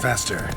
faster.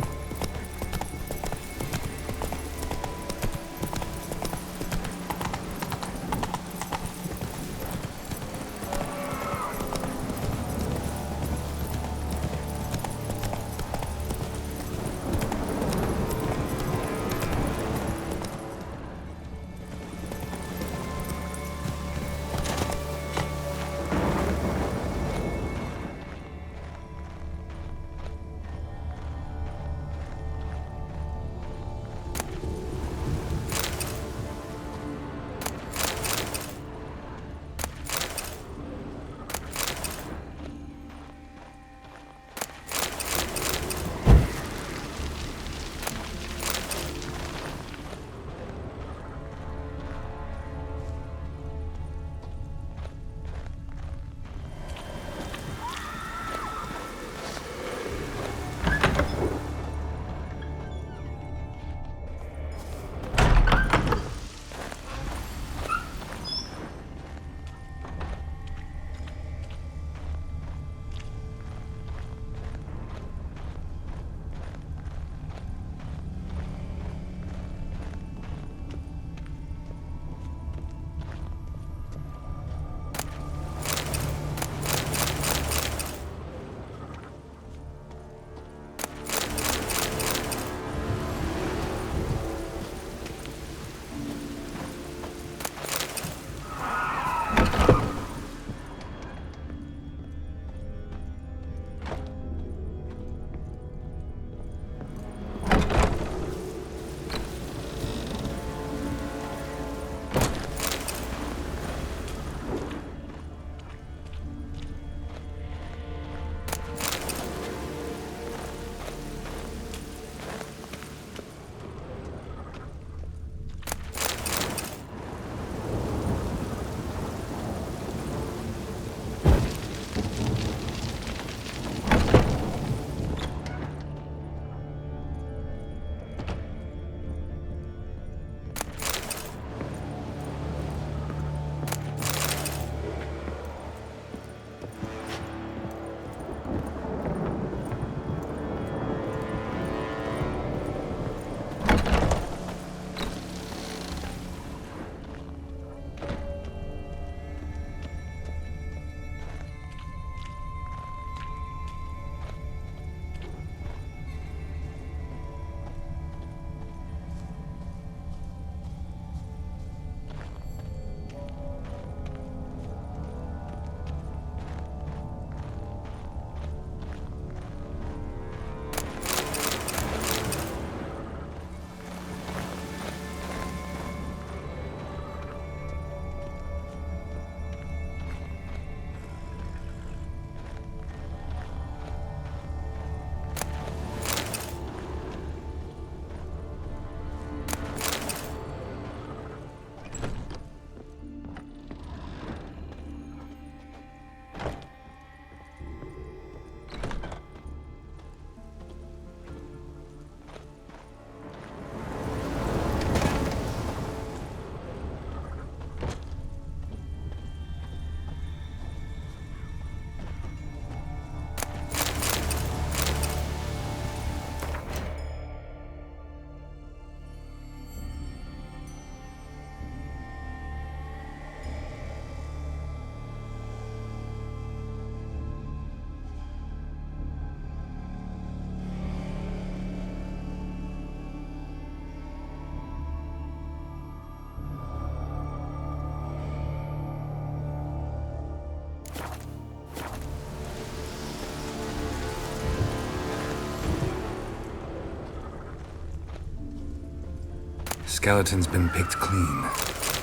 Skeleton's been picked clean,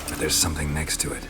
but there's something next to it.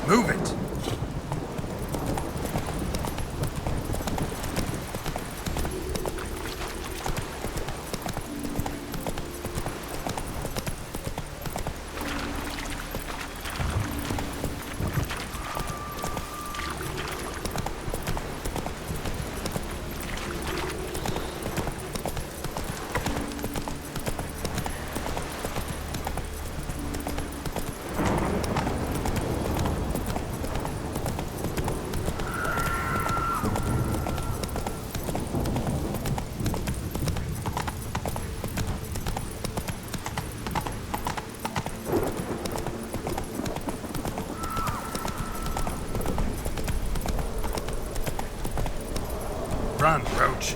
Move it! Run, Roach.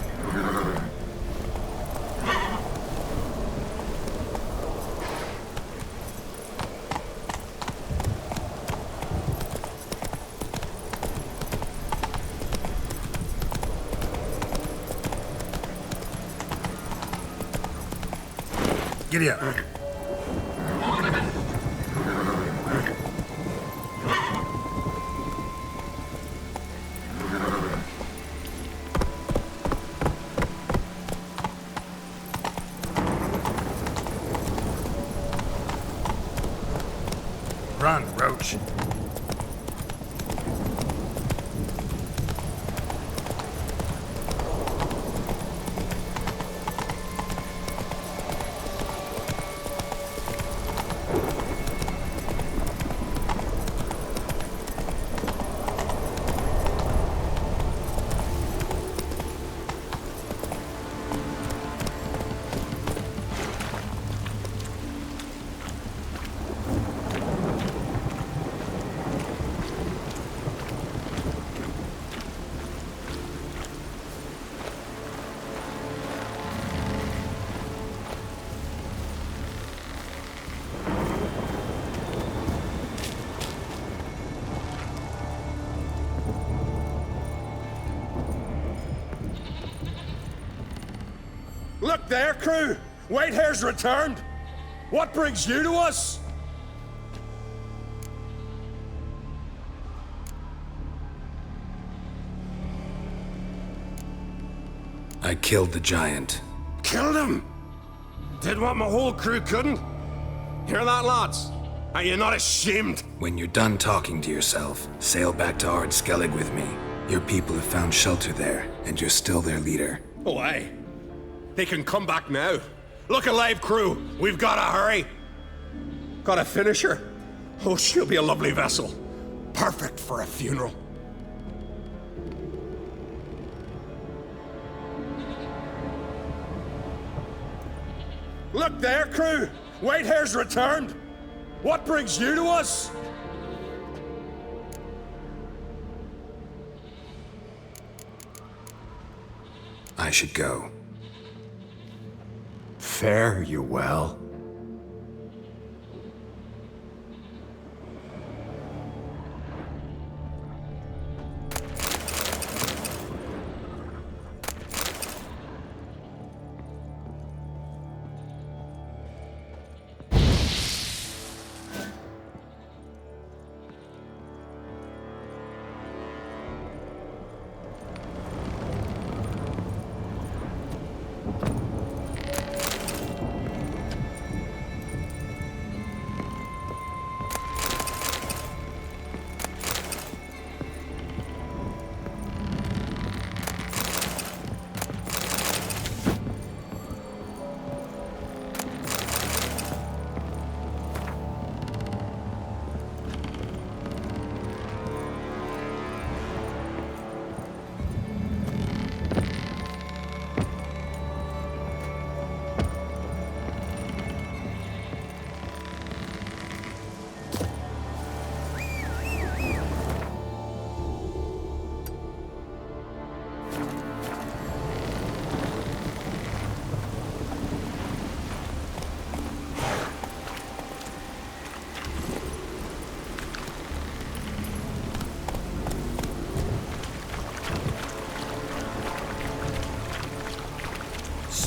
Giddy up. Run, Roach. Look there, crew! Whitehair's returned! What brings you to us? I killed the giant. Killed him? Did what my whole crew couldn't? Hear that, lads? Are you not ashamed? When you're done talking to yourself, sail back to Ard-Skellig with me. Your people have found shelter there, and you're still their leader. Oh, aye. They can come back now. Look alive, crew. We've got to hurry. Got to finish her. Oh, she'll be a lovely vessel. Perfect for a funeral. Look there, crew. Whitehair's returned. What brings you to us? I should go. Fare you well.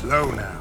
Slow now.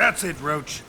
That's it, Roach.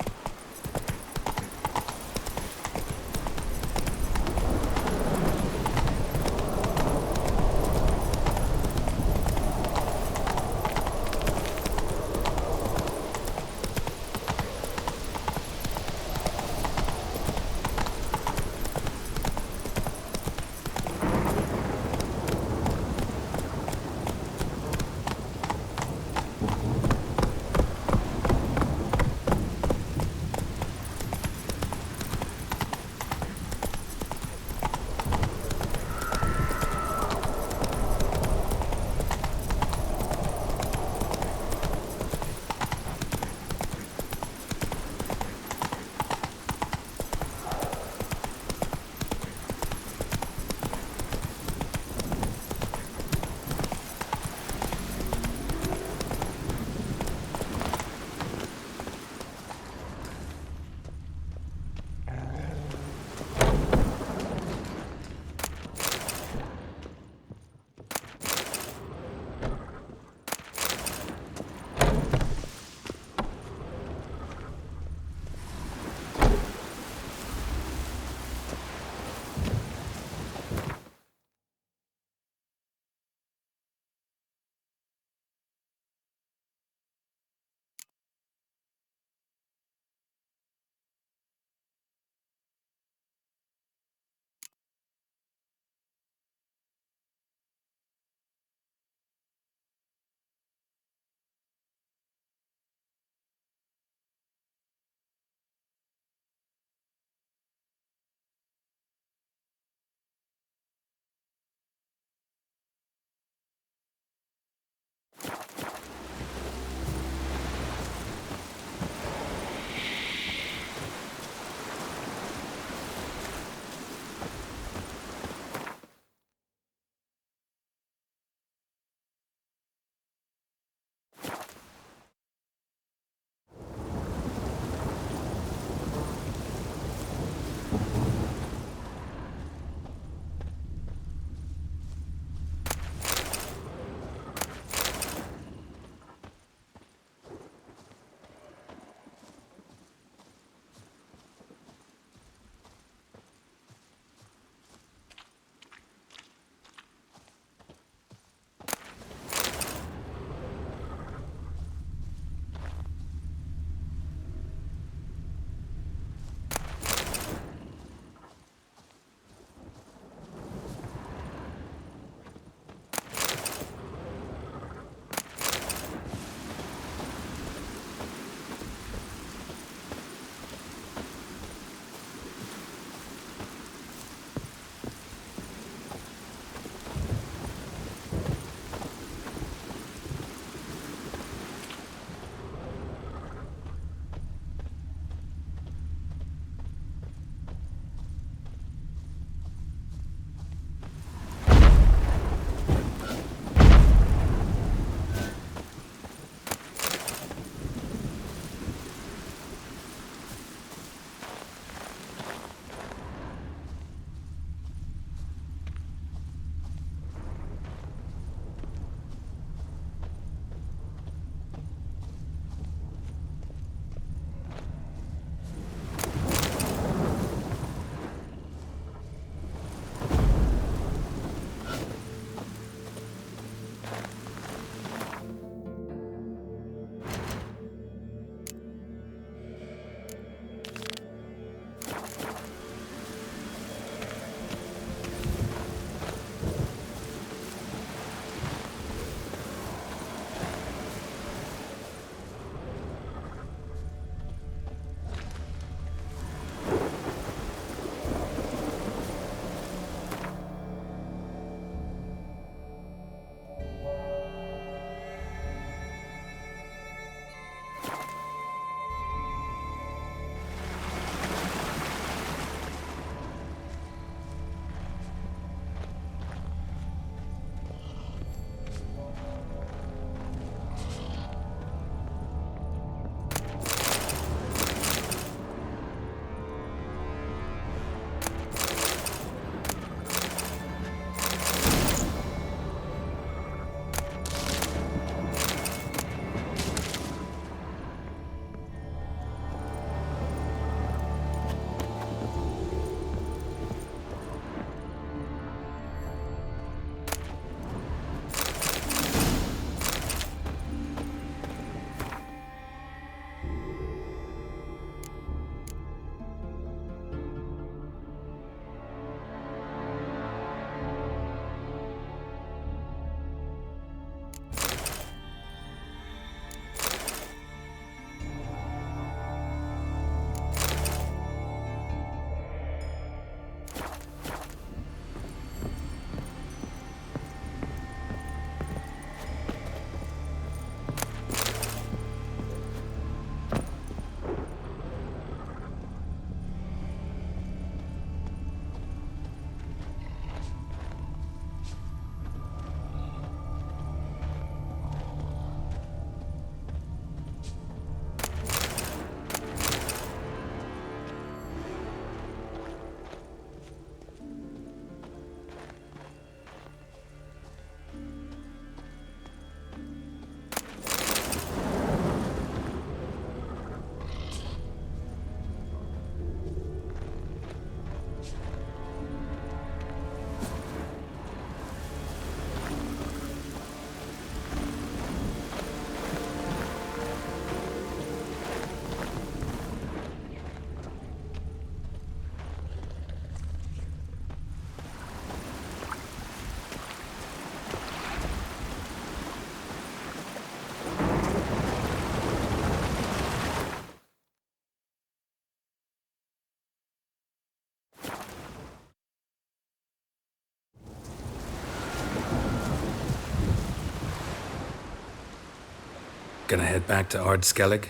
Gonna head back to Ardskellig?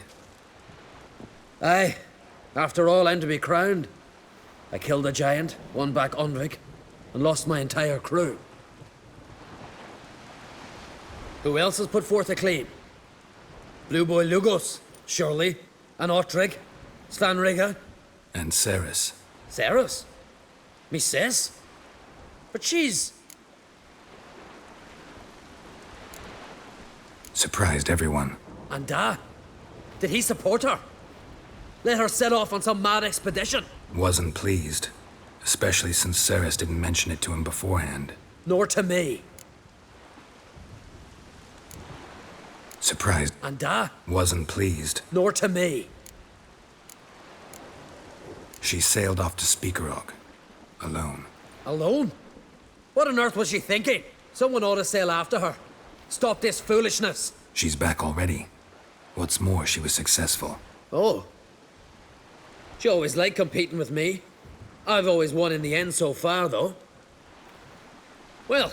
Aye. After all, I'm to be crowned. I killed a giant, won back Unvik, and lost my entire crew. Who else has put forth a claim? Blue Boy Lugos, surely, and Ottrig, Slanriga. And Ceres. Ceres? Me sis? But she's... Surprised everyone. And did he support her? Let her set off on some mad expedition? Wasn't pleased. Especially since Ceres didn't mention it to him beforehand. Nor to me. Surprised. And Wasn't pleased. nor to me. She sailed off to Speakerog. Alone. Alone? What on earth was she thinking? Someone ought to sail after her. Stop this foolishness. She's back already. What's more, she was successful. Oh. She always liked competing with me. I've always won in the end so far, though. Well,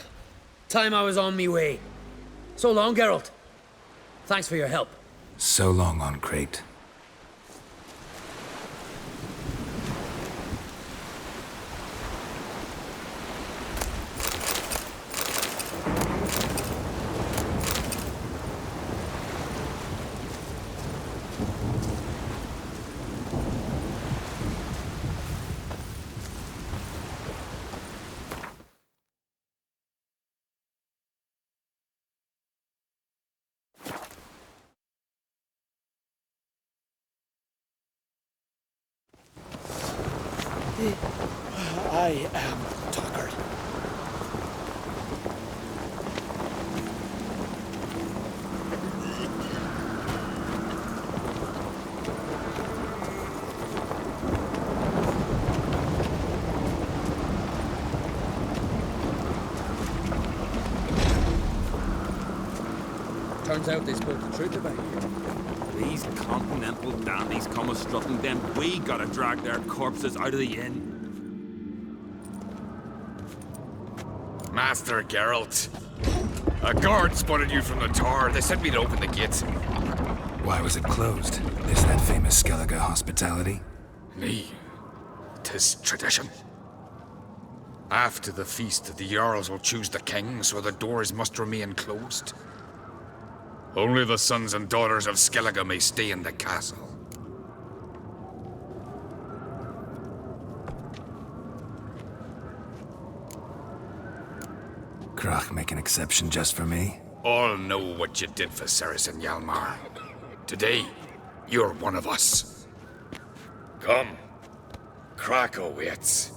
time I was on me way. So long, Geralt. Thanks for your help. So long on Crate. I am tuckered. Turns out they spoke the truth about you. These continental dandies come a-strutting, then we gotta drag their corpses out of the inn. Master Geralt, a guard spotted you from the tower. They said we'd open the gate. Why was it closed? Is that famous Skellige hospitality? Me, 'tis tradition. After the feast, the Jarls will choose the king, so the doors must remain closed. Only the sons and daughters of Skellige may stay in the castle. Krach make an exception just for me? All know what you did for Ceres and Hjalmar. Today, you're one of us. Come. Krach awaits.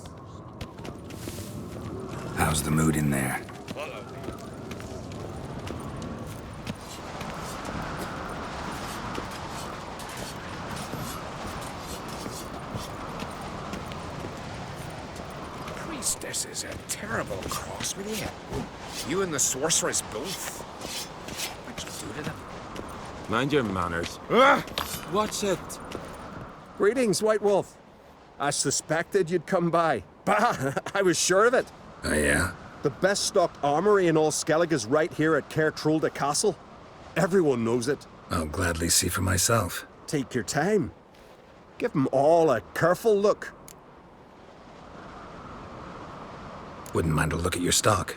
How's the mood in there? Priestess is a terrible cross with you. You and the sorceress both. What'd you do to them? Mind your manners. Watch it. Greetings, White Wolf. I suspected you'd come by. Bah, I was sure of it. Oh yeah? The best stocked armory in all Skellige is right here at Cairtrolde Castle. Everyone knows it. I'll gladly see for myself. Take your time. Give them all a careful look. Wouldn't mind a look at your stock.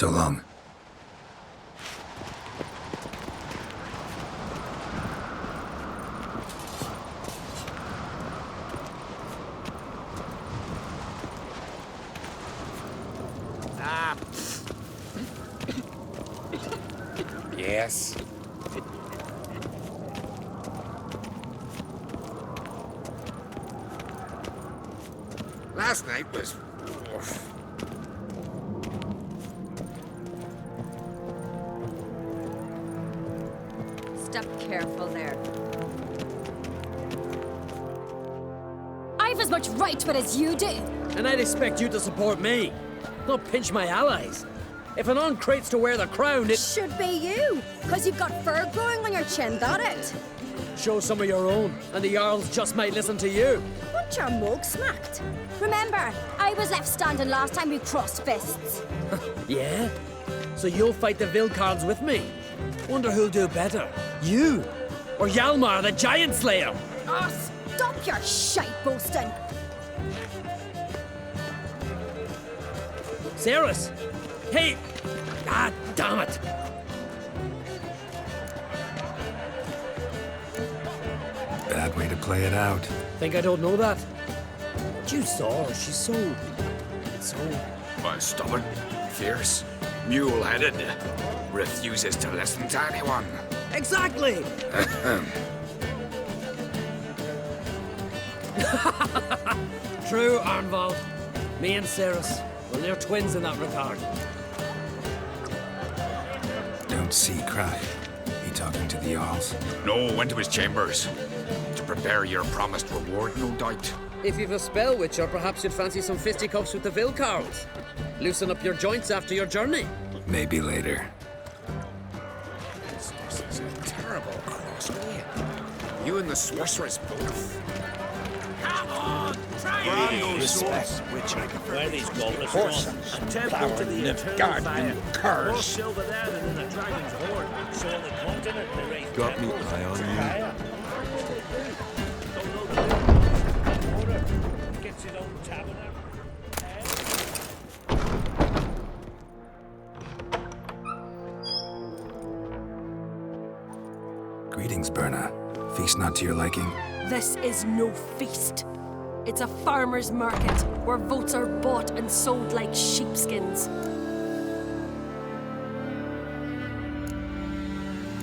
So long. Yes. Last night was... Step careful there. I've as much right to it as you do. And I'd expect you to support me, not pinch my allies. If an on-crate's to wear the crown, it... Should be you, because you've got fur growing on your chin, that it? Show some of your own, and the Jarls just might listen to you. Want your mug smacked? Remember, I was left standing last time we crossed fists. Yeah? So you'll fight the Vilcards with me? Wonder who'll do better, you or Hjalmar the Giant Slayer? Oh, stop your shite boasting. Cerys! Hey! Ah, damn it! Bad way to play it out. Think I don't know that? You saw her, she's so... Stubborn, fierce, mule-headed. Refuses to listen to anyone. Exactly! True, Arnvald. Me and Cerys, well, they're twins in that regard. Don't see cry. He talking to the Jarls? No, went to his chambers. To prepare your promised reward, no doubt. If you've a spell witcher, perhaps you'd fancy some fisticuffs with the Vilcards. Loosen up your joints after your journey. Maybe later. This is a terrible crossway. You and the sorceress both. Come on, try it! Respect, which where these goblins Horsons, temple to the eternal fire. cars. Silver there and in the dragon's horn. So on the continent they raise Got me eye on you. Gets his own tabernacle. Greetings, Berna. Feast not to your liking? This is no feast. It's a farmer's market where votes are bought and sold like sheepskins.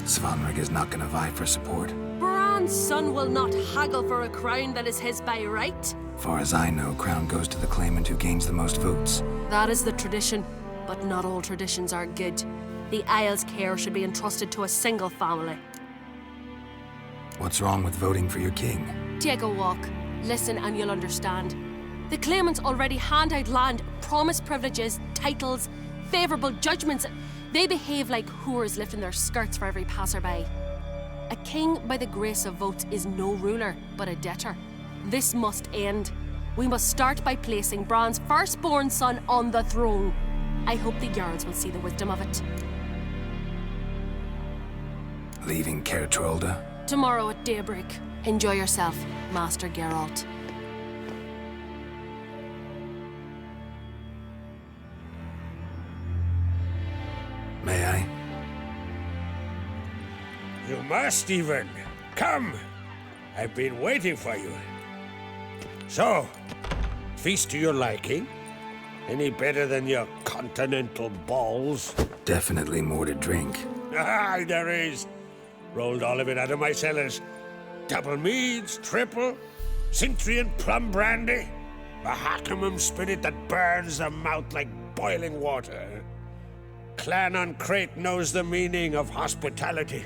Svanrig is not gonna vie for support. Bran's son will not haggle for a crown that is his by right. Far as I know, crown goes to the claimant who gains the most votes. That is the tradition, but not all traditions are good. The Isle's care should be entrusted to a single family. What's wrong with voting for your king? Take a walk. Listen and you'll understand. The claimants already hand out land, promise privileges, titles, favourable judgments. They behave like whores lifting their skirts for every passerby. A king by the grace of votes is no ruler, but a debtor. This must end. We must start by placing Bran's firstborn son on the throne. I hope the Jarls will see the wisdom of it. Leaving Caer Trolda? Tomorrow at daybreak. Enjoy yourself, Master Geralt. May I? You must even. Come. I've been waiting for you. So, feast to your liking? Any better than your continental balls? Definitely more to drink. Aye, there is. Rolled all of it out of my cellars. Double meads, triple, Cintrian plum brandy, a Hackemum spirit that burns the mouth like boiling water. Clan on Crate knows the meaning of hospitality.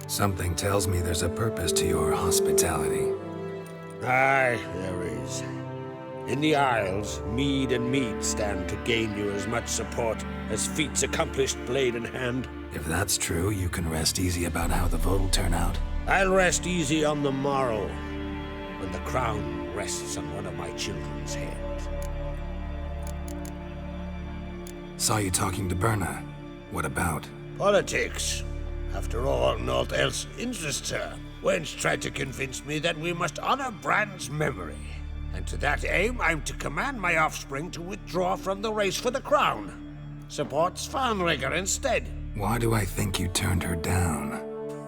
Something tells me there's a purpose to your hospitality. Aye, there is. In the Isles, mead and meat stand to gain you as much support as feats accomplished blade in hand. If that's true, you can rest easy about how the vote will turn out. I'll rest easy on the morrow, when the crown rests on one of my children's heads. Saw you talking to Berna. What about? Politics. After all, naught else interests her. Wench tried to convince me that we must honor Bran's memory. And to that aim, I'm to command my offspring to withdraw from the race for the crown. Support Svanrigger instead. Why do I think you turned her down?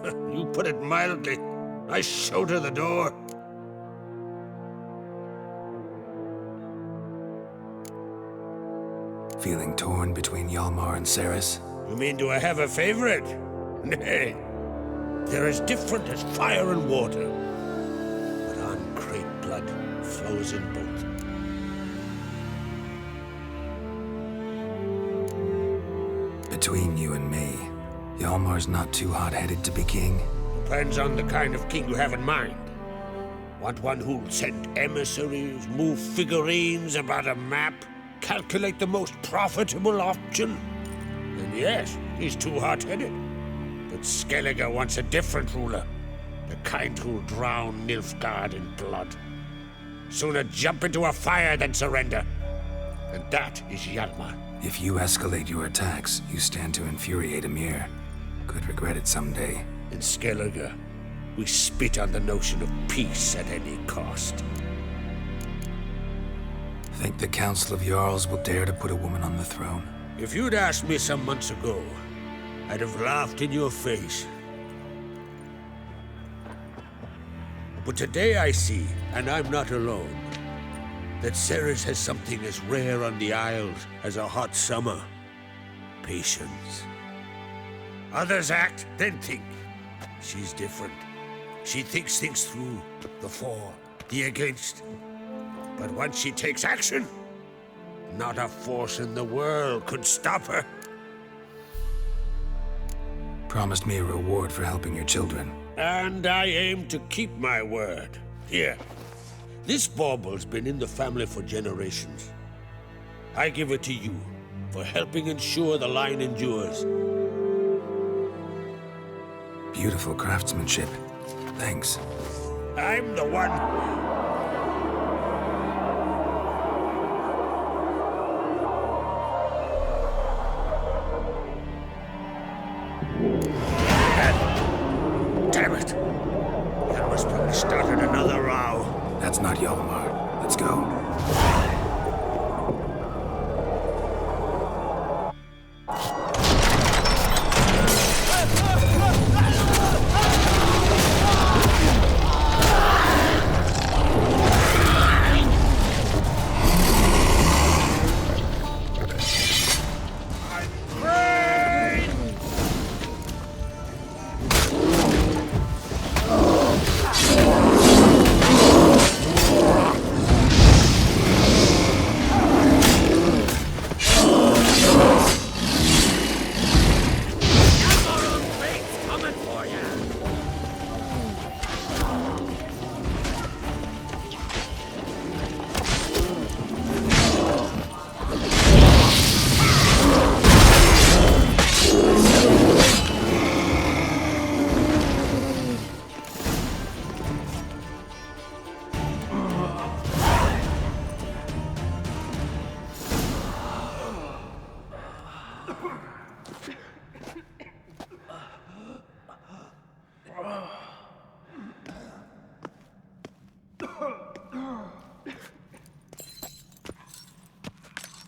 You put it mildly. I showed her the door. Feeling torn between Hjalmar and Ceres? You mean, do I have a favorite? Nay. They're as different as fire and water. But uncreate blood flows in both. Between you and me, Hjalmar's not too hot-headed to be king. Depends on the kind of king you have in mind. Want one who'll send emissaries, move figurines about a map, calculate the most profitable option? Then yes, he's too hot-headed. But Skellige wants a different ruler. The kind who'll drown Nilfgaard in blood. Sooner jump into a fire than surrender. And that is Hjalmar. If you escalate your attacks, you stand to infuriate Emir. Could regret it someday. In Skellige, we spit on the notion of peace at any cost. Think the Council of Jarls will dare to put a woman on the throne? If you'd asked me some months ago, I'd have laughed in your face. But today I see, and I'm not alone, that Ceres has something as rare on the Isles as a hot summer. Patience. Others act, then think. She's different. She thinks things through, the for, the against. But once she takes action, not a force in the world could stop her. Promised me a reward for helping your children. And I aim to keep my word. Here. This bauble's been in the family for generations. I give it to you for helping ensure the line endures. Beautiful craftsmanship. Thanks. I'm the one. Damn it! That must probably started another row. That's not Hjalmar. Let's go.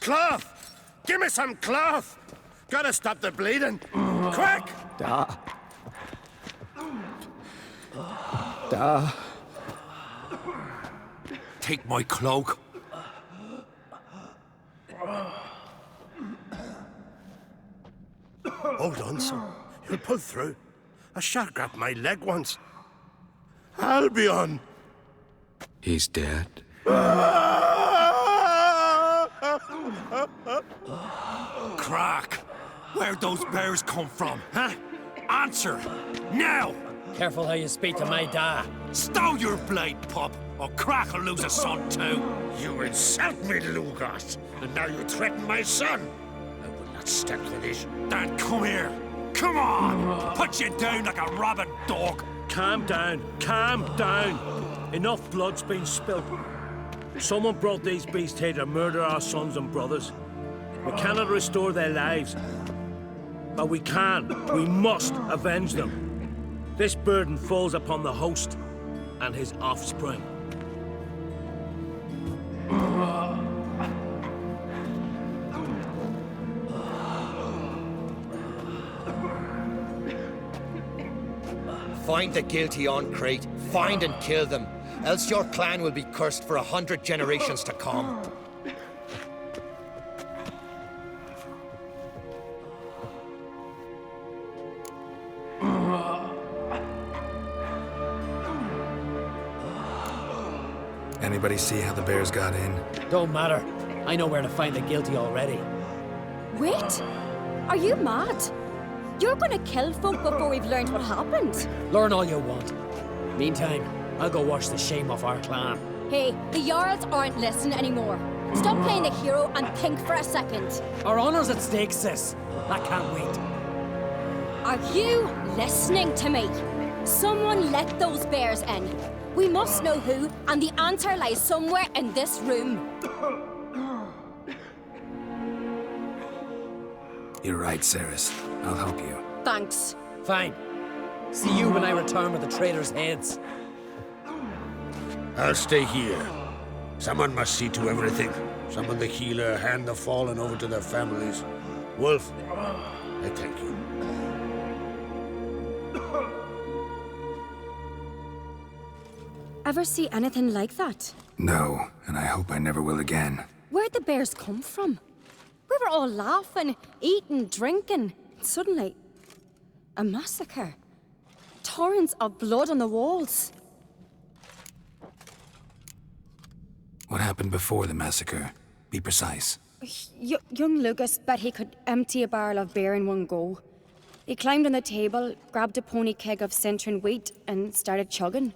Cloth! Give me some cloth! Gotta stop the bleeding. Quick! Take my cloak. Hold on, son. You'll pull through. A shark grabbed my leg once. Albion! He's dead. Crack! Where'd those bears come from, huh? Answer! Now! Careful how you speak to my dad. Stow your blade, pup, or Crack will lose a son too. You insult me, Lugas, and now you threaten my son. I will not stand for this. Dan, come here. Come on! Put you down like a rabid dog. Calm down. Calm down. Enough blood's been spilt. Someone brought these beasts here to murder our sons and brothers. We cannot restore their lives. But we can. We must avenge them. This burden falls upon the host and his offspring. Find the guilty on Crate. Find and kill them. Else your clan will be cursed for 100 generations to come. Anybody see how the bears got in? Don't matter. I know where to find the guilty already. Wait! Are you mad? You're gonna kill folk before we've learned what happened. Learn all you want. Meantime, I'll go wash the shame off our clan. Hey, the Jarls aren't listening anymore. Stop playing the hero and think for a second. Our honor's at stake, sis. That can't wait. Are you listening to me? Someone let those bears in. We must know who, and the answer lies somewhere in this room. You're right, Ceres. I'll help you. Thanks. Fine. See you when I return with the traitors' heads. I'll stay here. Someone must see to everything. Summon the healer, hand the fallen over to their families. Wolf, I thank you. Ever see anything like that? No, and I hope I never will again. Where'd the bears come from? We were all laughing, eating, drinking. Suddenly, a massacre. Torrents of blood on the walls. What happened before the massacre? Be precise. Young Lucas bet he could empty a barrel of beer in one go. He climbed on the table, grabbed a pony keg of Centron wheat, and started chugging.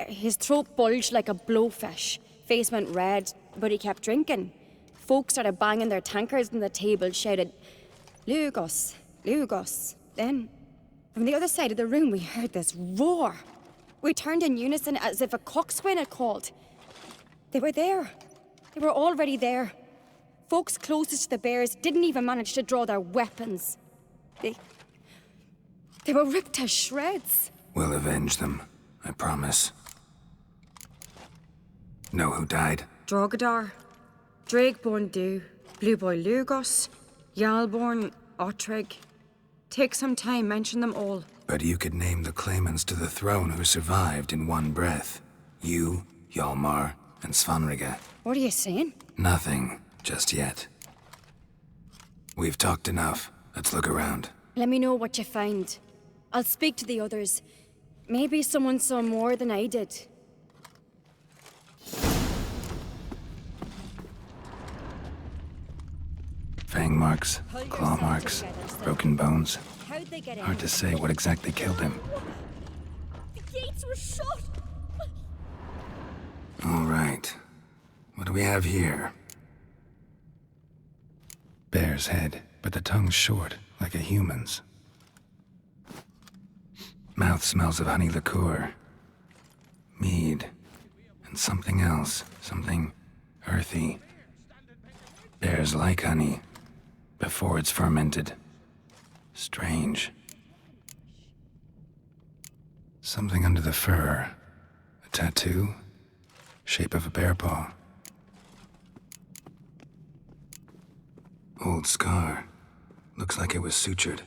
His throat bulged like a blowfish. Face went red, but he kept drinking. Folks started banging their tankards on the table, shouted, "Lugos, Lugos." Then, from the other side of the room, we heard this roar. We turned in unison as if a coxswain had called. They were there. They were already there. Folks closest to the bears didn't even manage to draw their weapons. They were ripped to shreds. We'll avenge them, I promise. Know who died? Drogadar, Drakeborn Du, Blue Boy Lugos, Yalborn, Ottrig. Take some time, mention them all. But you could name the claimants to the throne who survived in one breath. You, Hjalmar, and Svanrige. What are you saying? Nothing, just yet. We've talked enough. Let's look around. Let me know what you find. I'll speak to the others. Maybe someone saw more than I did. Fang marks, claw marks, broken bones. How'd they get in? Hard to say what exactly killed him. The gates were shut! All right. What do we have here? Bear's head, but the tongue's short, like a human's. Mouth smells of honey liqueur. Mead. And something else. Something earthy. Bears like honey. Before it's fermented. Strange. Something under the fur. A tattoo? Shape of a bear paw. Old scar. Looks like it was sutured.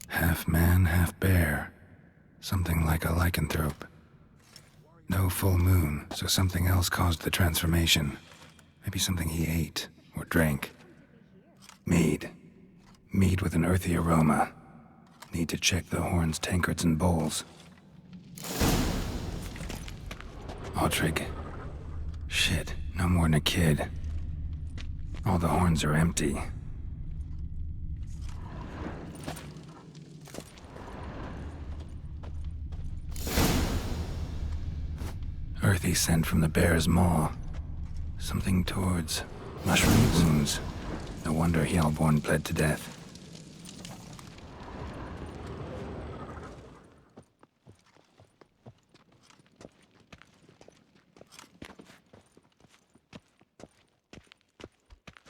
Half man, half bear. Something like a lycanthrope. No full moon, so something else caused the transformation. Maybe something he ate or drank. Mead. Mead with an earthy aroma. Need to check the horns, tankards, and bowls. Ottrig. Shit, no more than a kid. All the horns are empty. Earthy scent from the bear's maw. Something towards mushroom wounds. No wonder Hjalborn bled to death.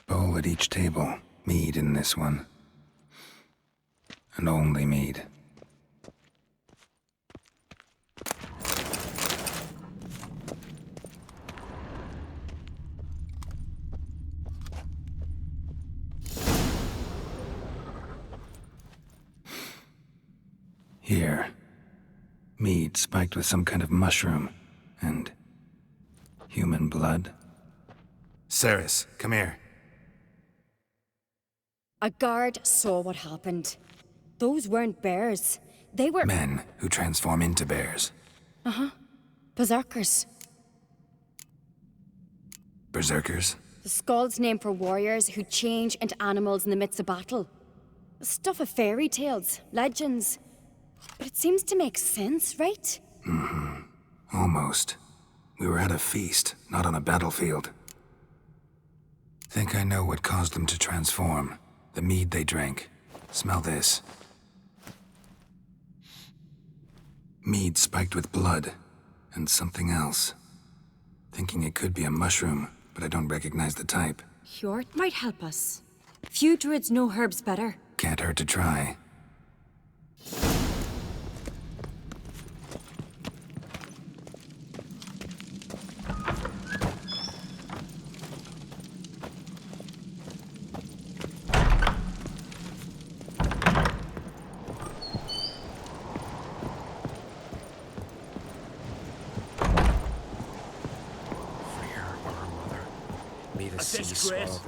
Bowl at each table. Mead in this one. And only mead. Here. Mead spiked with some kind of mushroom. And human blood. Ceres, come here. A guard saw what happened. Those weren't bears. They were Men who transform into bears. berserkers. Berserkers? The Skald's name for warriors who change into animals in the midst of battle. Stuff of fairy tales, legends. But it seems to make sense, right? Almost. We were at a feast, not on a battlefield. Think I know what caused them to transform. The mead they drank. Smell this. Mead spiked with blood. And something else. Thinking it could be a mushroom, but I don't recognize the type. Hjort might help us. Few druids know herbs better. Can't hurt to try. Disgrace.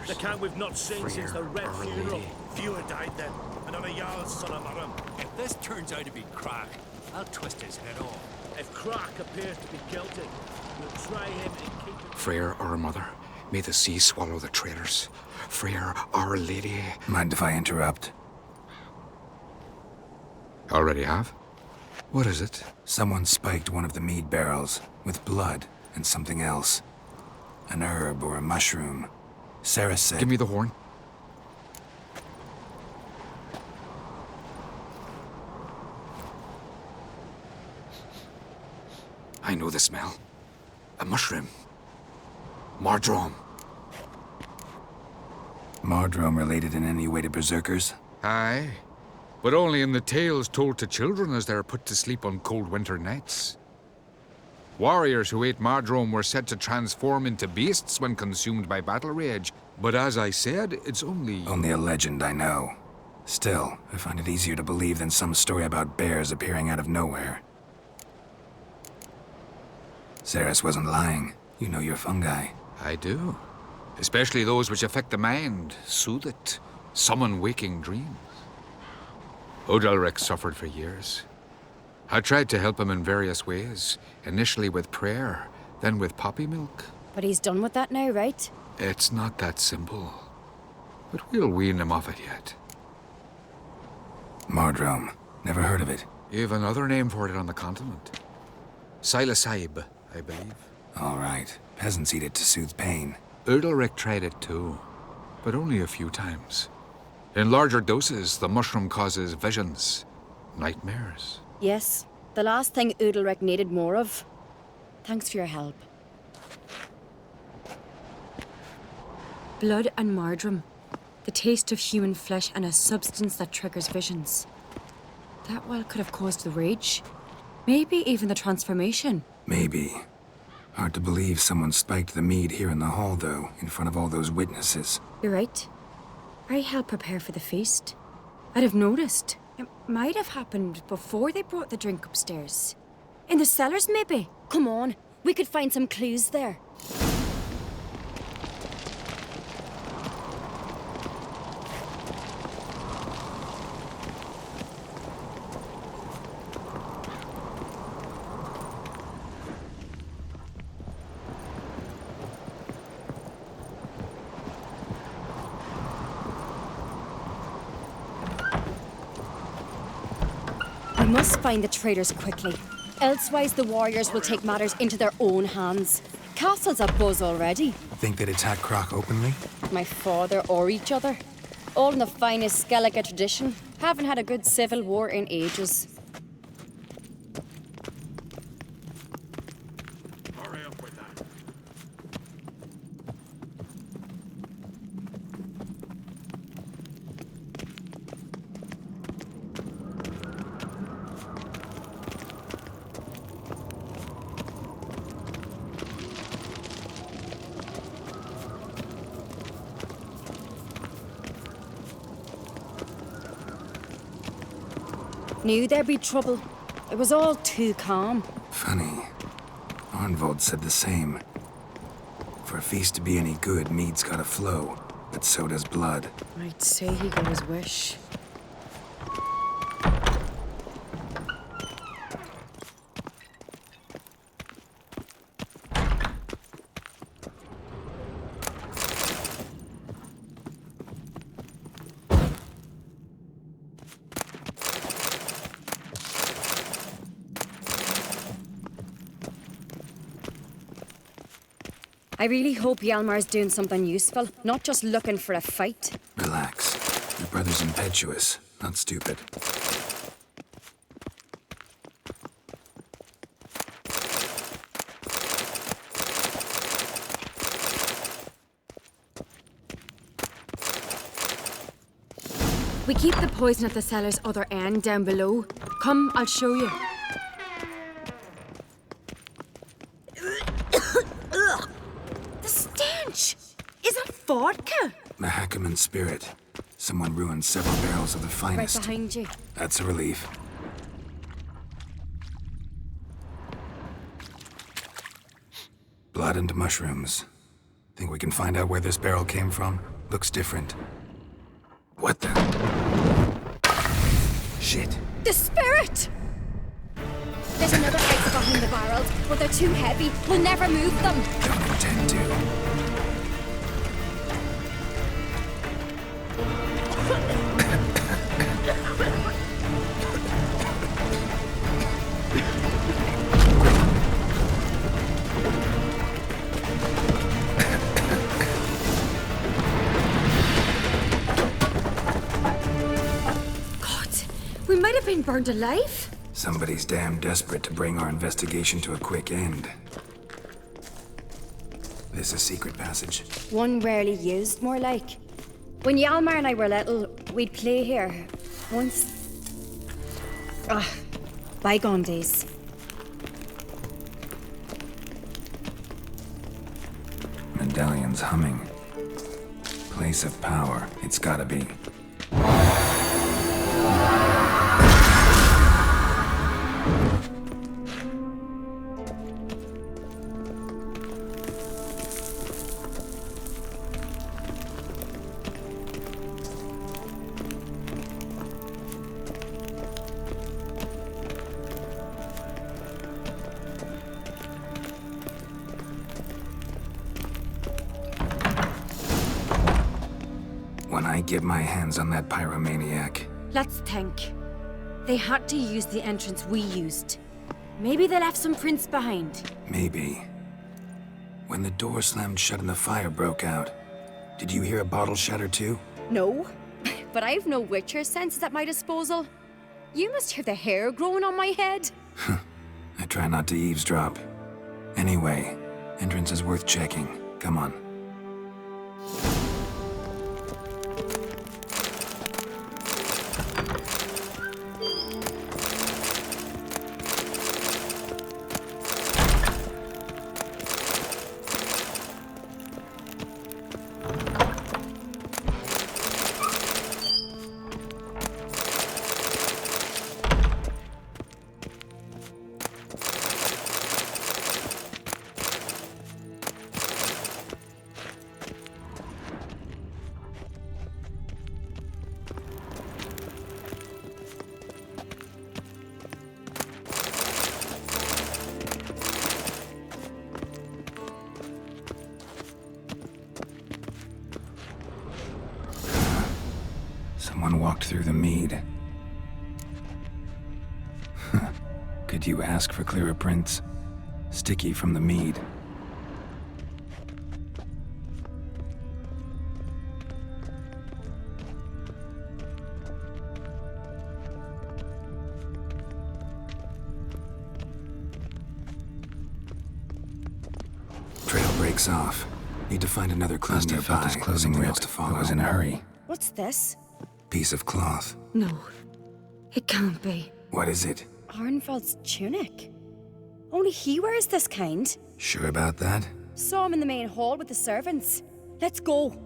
The kind we've not seen since the Red Funeral. Fewer died then, and on a Jarl's son among them. If this turns out to be Crack, I'll twist his head off. If Crack appears to be guilty, we'll try him and keep him. Freyr, our mother, may the sea swallow the traitors. Freyr, our lady. Mind if I interrupt? Already have? What is it? Someone spiked one of the mead barrels with blood and something else. An herb or a mushroom. Sarah said... Give me the horn. I know the smell. A mushroom. Mardrome. Mardrome related in any way to berserkers? Aye. But only in the tales told to children as they're put to sleep on cold winter nights. Warriors who ate Mardrome were said to transform into beasts when consumed by battle rage. But as I said, it's only... Only a legend, I know. Still, I find it easier to believe than some story about bears appearing out of nowhere. Ceres wasn't lying. You know your fungi. I do. Especially those which affect the mind, soothe it, summon waking dreams. Odalric suffered for years. I tried to help him in various ways, initially with prayer, then with poppy milk. But he's done with that now, right? It's not that simple. But we'll wean him off it yet. Mardrome. Never heard of it. You've another name for it on the continent. Silasaib, I believe. All right. Peasants eat it to soothe pain. Odalric tried it too, but only a few times. In larger doses, the mushroom causes visions, nightmares. Yes, the last thing Udalric needed more of. Thanks for your help. Blood and Mardrome. The taste of human flesh and a substance that triggers visions. That well could have caused the rage. Maybe even the transformation. Maybe. Hard to believe someone spiked the mead here in the hall, though, in front of all those witnesses. You're right. I helped prepare for the feast. I'd have noticed. It might have happened before they brought the drink upstairs. In the cellars, maybe? Come on, we could find some clues there. We must find the traitors quickly. Elsewise, the warriors will take matters into their own hands. Castle's abuzz already. Think they'd attack Croc openly? My father or each other. All in the finest Skellige tradition. Haven't had a good civil war in ages. Hurry up with that. Knew there'd be trouble. It was all too calm. Funny. Arnvold said the same. For a feast to be any good, mead's gotta flow, but so does blood. I'd say he got his wish. I really hope Hjalmar's doing something useful, not just looking for a fight. Relax. Your brother's impetuous, not stupid. We keep the poison at the cellar's other end down below. Come, I'll show you. The stench! Is that vodka? The Hackerman spirit. Someone ruined several barrels of the finest. Right behind you. That's a relief. Blood and mushrooms. Think we can find out where this barrel came from? Looks different. What the? Shit. The spirit! There's another exit behind the barrels, but they're too heavy. We'll never move them. Don't intend to. We might have been burned alive. Somebody's damn desperate to bring our investigation to a quick end. This a secret passage? One rarely used, more like. When Hjalmar and I were little, we'd play here. Once. Bygone days. Medallion's humming. Place of power. It's gotta be. When I get my hands on that pyromaniac. Let's think. They had to use the entrance we used. Maybe they left some prints behind. Maybe. When the door slammed shut and the fire broke out, did you hear a bottle shatter too? No, but I've no Witcher senses at my disposal. You must hear the hair growing on my head. I try not to eavesdrop. Anyway, entrance is worth checking. Come on. Someone walked through the mead. Could you ask for clearer prints? Sticky from the mead. Trail breaks off. Need to find another clue nearby. This closing rails to follow. I was in a hurry. What's this? Piece of cloth. No, it can't be. What is it? Arnvald's tunic. Only he wears this kind. Sure about that? Saw him in the main hall with the servants. Let's go.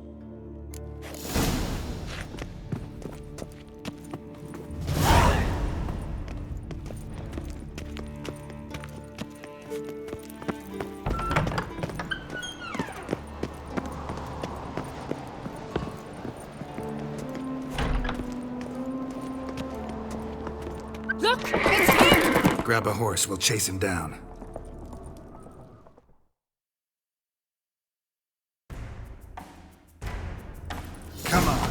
Look! It's him! Grab a horse, we'll chase him down. Come on.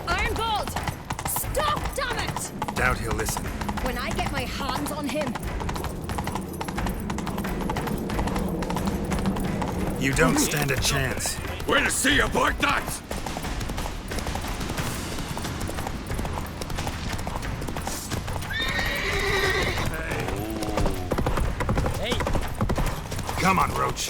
Ironbolt! Stop, damn it! Doubt he'll listen. When I get my hands on him, You don't stand a chance. Where to see about that? Come on, Roach.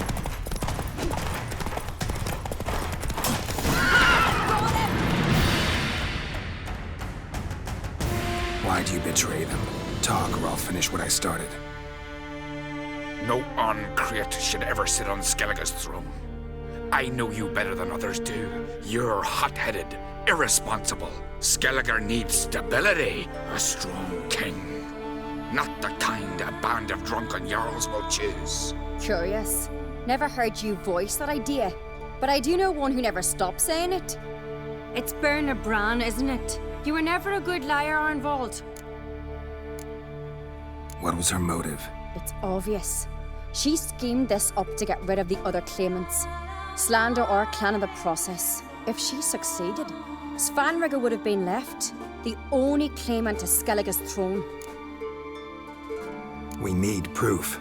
Why do you betray them? Talk, or I'll finish what I started. No on-crate should ever sit on Skellige's throne. I know you better than others do. You're hot-headed, irresponsible. Skellige needs stability, a strong king. Not the kind a band of drunken jarls will choose. curious. Never heard you voice that idea, but I do know one who never stops saying it. It's Berna Bran, isn't it? You were never a good liar, Arnvold. What was her motive? It's obvious. She schemed this up to get rid of the other claimants. Slander our clan in the process. If she succeeded, Svanrigga would have been left, the only claimant to Skellige's throne. We need proof.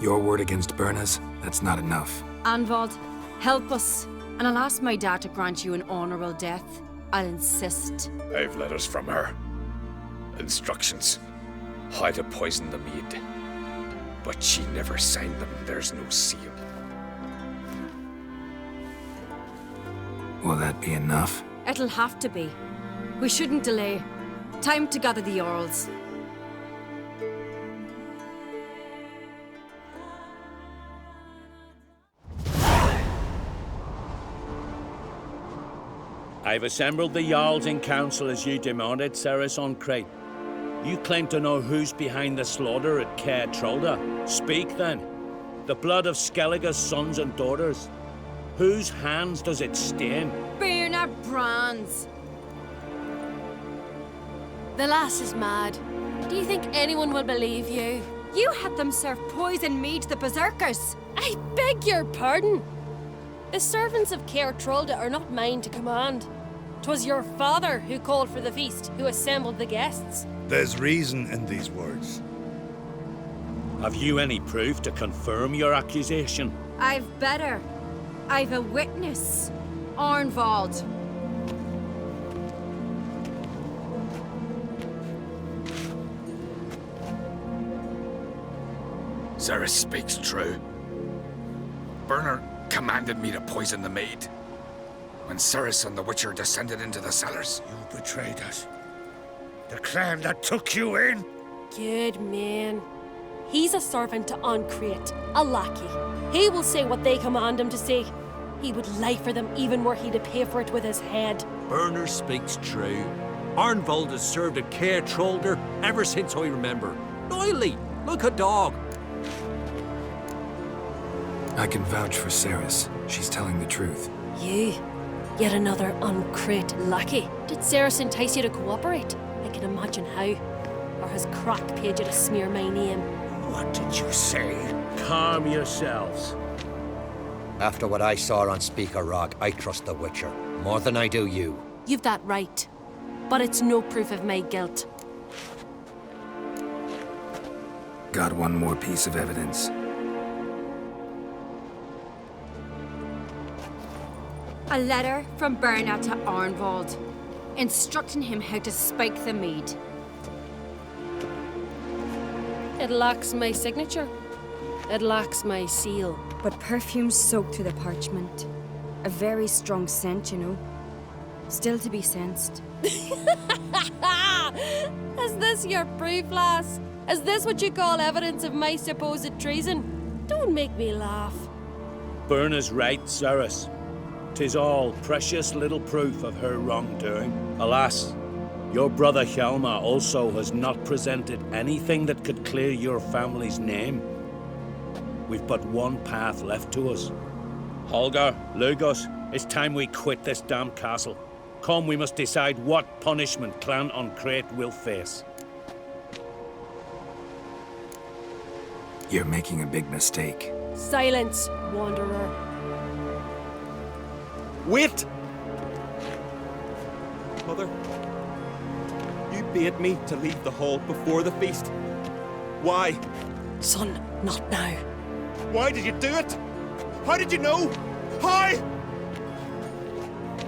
Your word against Berna's, that's not enough. Arnvold, help us, and I'll ask my dad to grant you an honourable death. I'll insist. I've letters from her. Instructions. How to poison the mead. But she never signed them. There's no seal. Will that be enough? It'll have to be. We shouldn't delay. Time to gather the Jarls. I've assembled the Jarls in council as you demanded, Ceres on Crate. You claim to know who's behind the slaughter at Caer Trolda. Speak then. The blood of Skellige's sons and daughters. Whose hands does it stain? Berna Bran's. The lass is mad. Do you think anyone will believe you? You had them serve poison mead to the berserkers. I beg your pardon. The servants of Caer Trolda are not mine to command. 'Twas your father who called for the feast, who assembled the guests. There's reason in these words. Have you any proof to confirm your accusation? I've better. I've a witness. Arnvold. Ceres speaks true. Berna commanded me to poison the maid. When Ceres and the Witcher descended into the cellars. You betrayed us. The clan that took you in. Good man. He's a servant to Ancrate, a lackey. He will say what they command him to say. He would lie for them even were he to pay for it with his head. Berner speaks true. Arnvold has served at Caer Trolder ever since I remember. Noily, look a dog. I can vouch for Ceres. She's telling the truth. You? Yet another Ancrate lackey. Did Ceres entice you to cooperate? I can imagine how. Or has Crack paid you to smear my name? What did you say? Calm yourselves. After what I saw on Speaker Rock, I trust the Witcher. More than I do you. You've that right. But it's no proof of my guilt. Got one more piece of evidence. A letter from Berna to Arnvold, instructing him how to spike the mead. It lacks my signature. It lacks my seal. But perfume soaked through the parchment. A very strong scent, you know. Still to be sensed. Is this your proof, lass? Is this what you call evidence of my supposed treason? Don't make me laugh. Berna's right, Ceres. 'Tis all precious little proof of her wrongdoing. Alas, your brother Hjalmar also has not presented anything that could clear your family's name. We've but one path left to us. Holger, Lugos, it's time we quit this damn castle. Come, we must decide what punishment Clan on Crate will face. You're making a big mistake. Silence, Wanderer. Wait! Mother, you bade me to leave the hall before the feast. Why? Son, not now. Why did you do it? How did you know? How?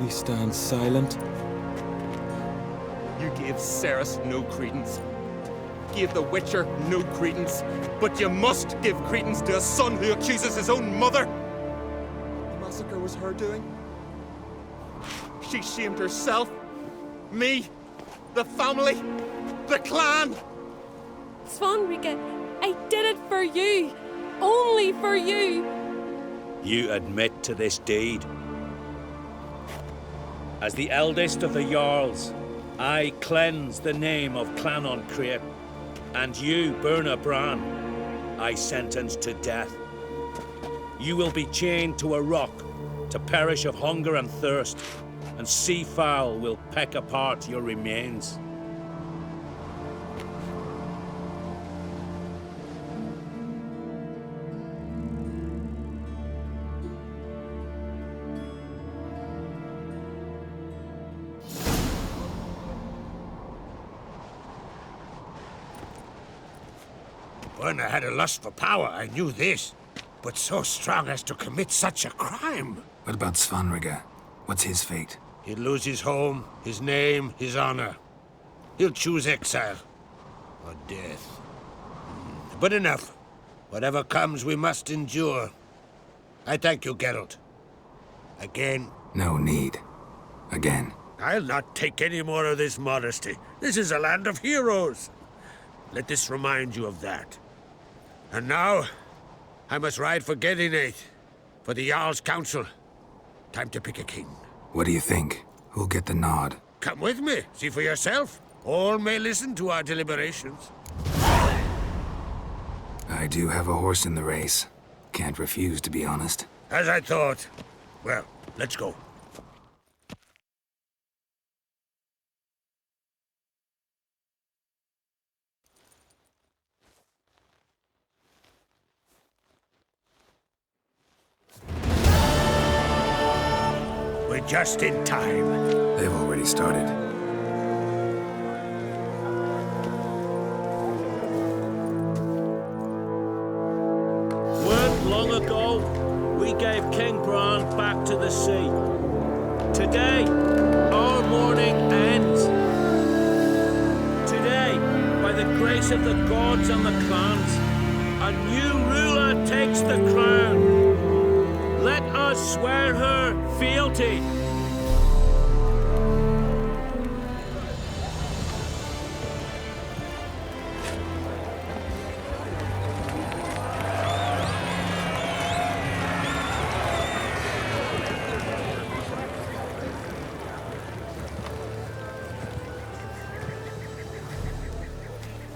We stand silent. You gave Ceres no credence. Gave the Witcher no credence. But you must give credence to a son who accuses his own mother. The massacre was her doing. She shamed herself. Me. The family. The clan. Svanrika, I did it for you. Only for you. You admit to this deed. As the eldest of the Jarls, I cleanse the name of Clan on Crate, and you, Burna Bran, I sentence to death. You will be chained to a rock to perish of hunger and thirst, and sea fowl will peck apart your remains. When I had a lust for power, I knew this. But so strong as to commit such a crime. What about Svanrika? What's his fate? He'll lose his home, his name, his honor. He'll choose exile. Or death. But enough. Whatever comes, we must endure. I thank you, Geralt. Again. No need. Again. I'll not take any more of this modesty. This is a land of heroes. Let this remind you of that. And now, I must ride for Gedinate, for the Jarl's Council. Time to pick a king. What do you think? Who'll get the nod? Come with me, see for yourself. All may listen to our deliberations. I do have a horse in the race. Can't refuse, to be honest. As I thought. Well, let's go. We're just in time. They've already started. Weren't long ago, we gave King Bran back to the sea. Today, our mourning ends. Today, by the grace of the gods and the clans, a new ruler takes the crown. Let us swear her fealty.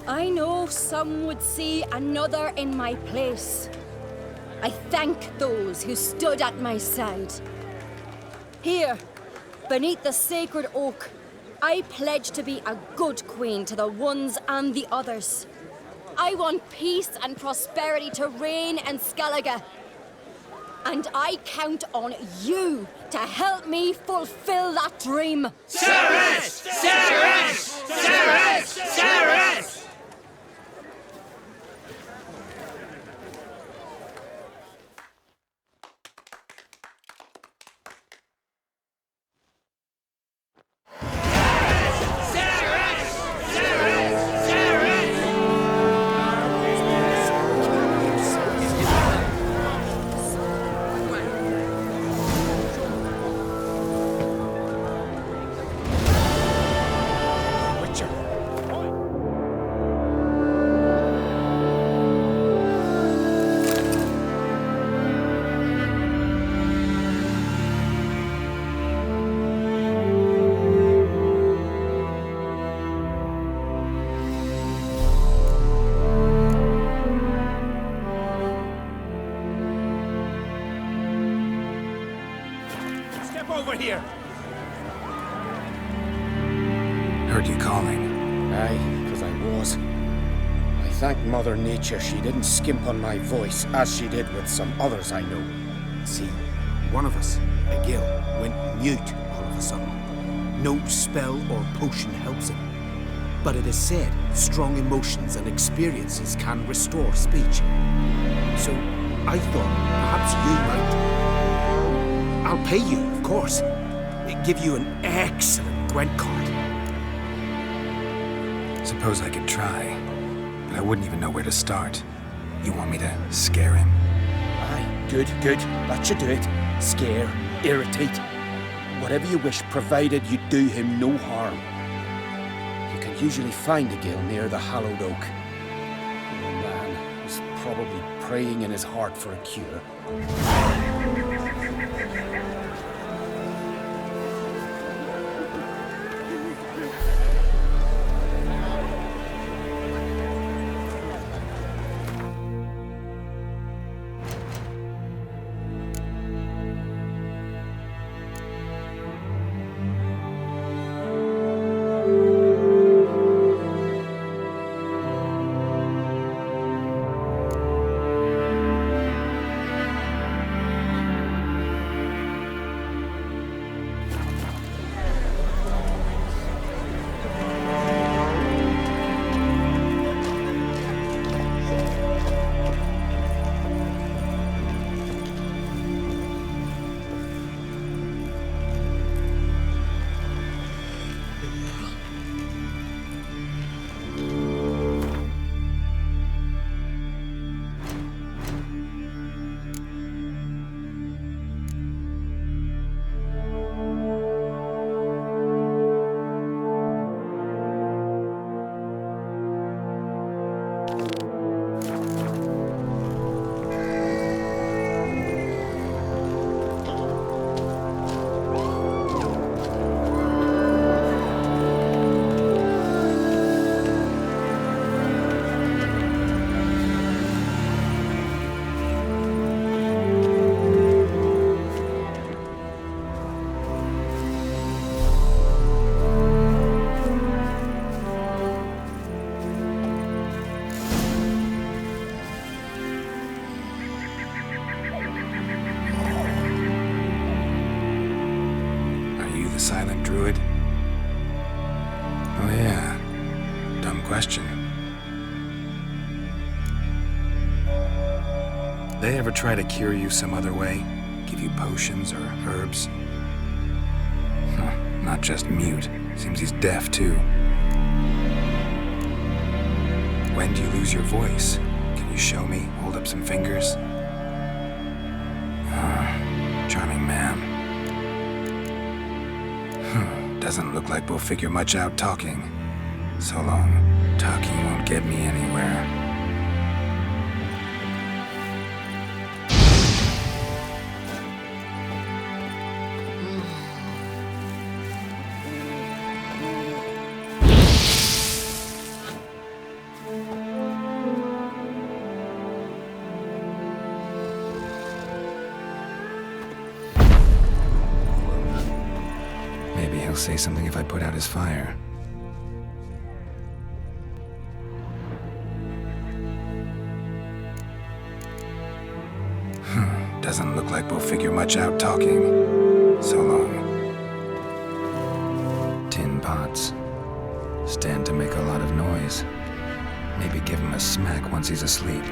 I know some would see another in my place. I thank those who stood at my side. Here, beneath the sacred oak, I pledge to be a good queen to the ones and the others. I want peace and prosperity to reign in Skellige. And I count on you to help me fulfill that dream. Ceres! Ceres! Ceres! Ceres! Heard you calling. Aye, 'cause I was. I thank Mother Nature she didn't skimp on my voice, as she did with some others I know. See, one of us, a Gil, went mute all of a sudden. No spell or potion helps him. But it is said strong emotions and experiences can restore speech. So I thought perhaps you might. I'll pay you, of course. Give you an excellent Gwent card. Suppose I could try, but I wouldn't even know where to start. You want me to scare him? Aye, good. That should do it. Scare, irritate. Whatever you wish, provided you do him no harm. You can usually find a Gil near the hallowed oak. Oh man, he's probably praying in his heart for a cure. Silent druid? Oh yeah. Dumb question. They ever try to cure you some other way? Give you potions or herbs? Huh, not just mute. Seems he's deaf too. When do you lose your voice? Can you show me? Hold up some fingers? Charming man. Doesn't look like we'll figure much out talking. So long. Talking won't get me anywhere. Maybe he'll say something if I put out his fire. Doesn't look like we'll figure much out talking. So long. Tin pots. Stand to make a lot of noise. Maybe give him a smack once he's asleep.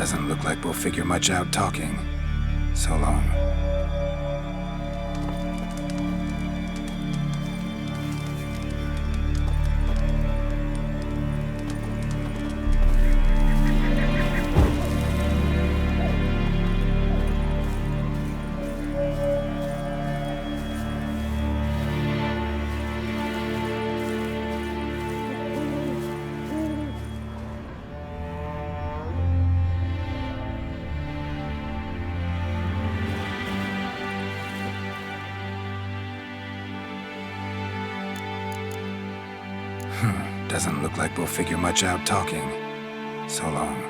Doesn't look like we'll figure much out talking. So long. Doesn't look like we'll figure much out talking. So long.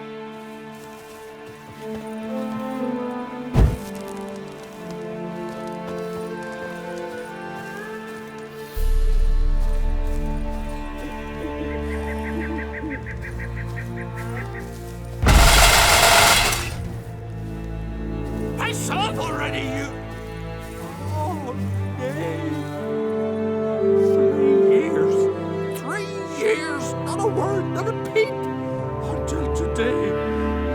Piss off already, you! Oh, nay. 3 years, not a word, not a peep. Until today,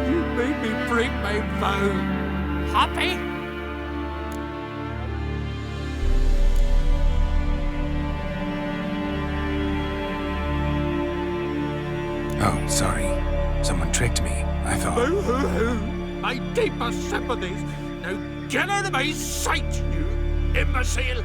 you made me break my vow. Happy? Oh, sorry. Someone tricked me. I thought... Boo-hoo-hoo! My deepest sympathies. Now get out of my sight, you imbecile!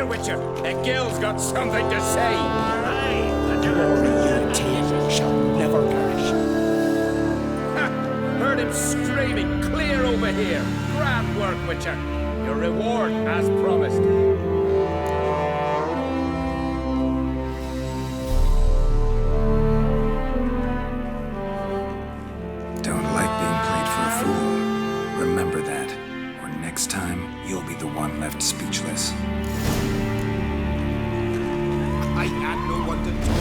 Witcher, the guild's got something to say. Glory you take shall never perish. Ha! Heard him screaming clear over here. Grand work, Witcher. Your reward as promised. Don't like being played for a fool. Remember that. Or next time, you'll be the one left speechless. I had no one to talk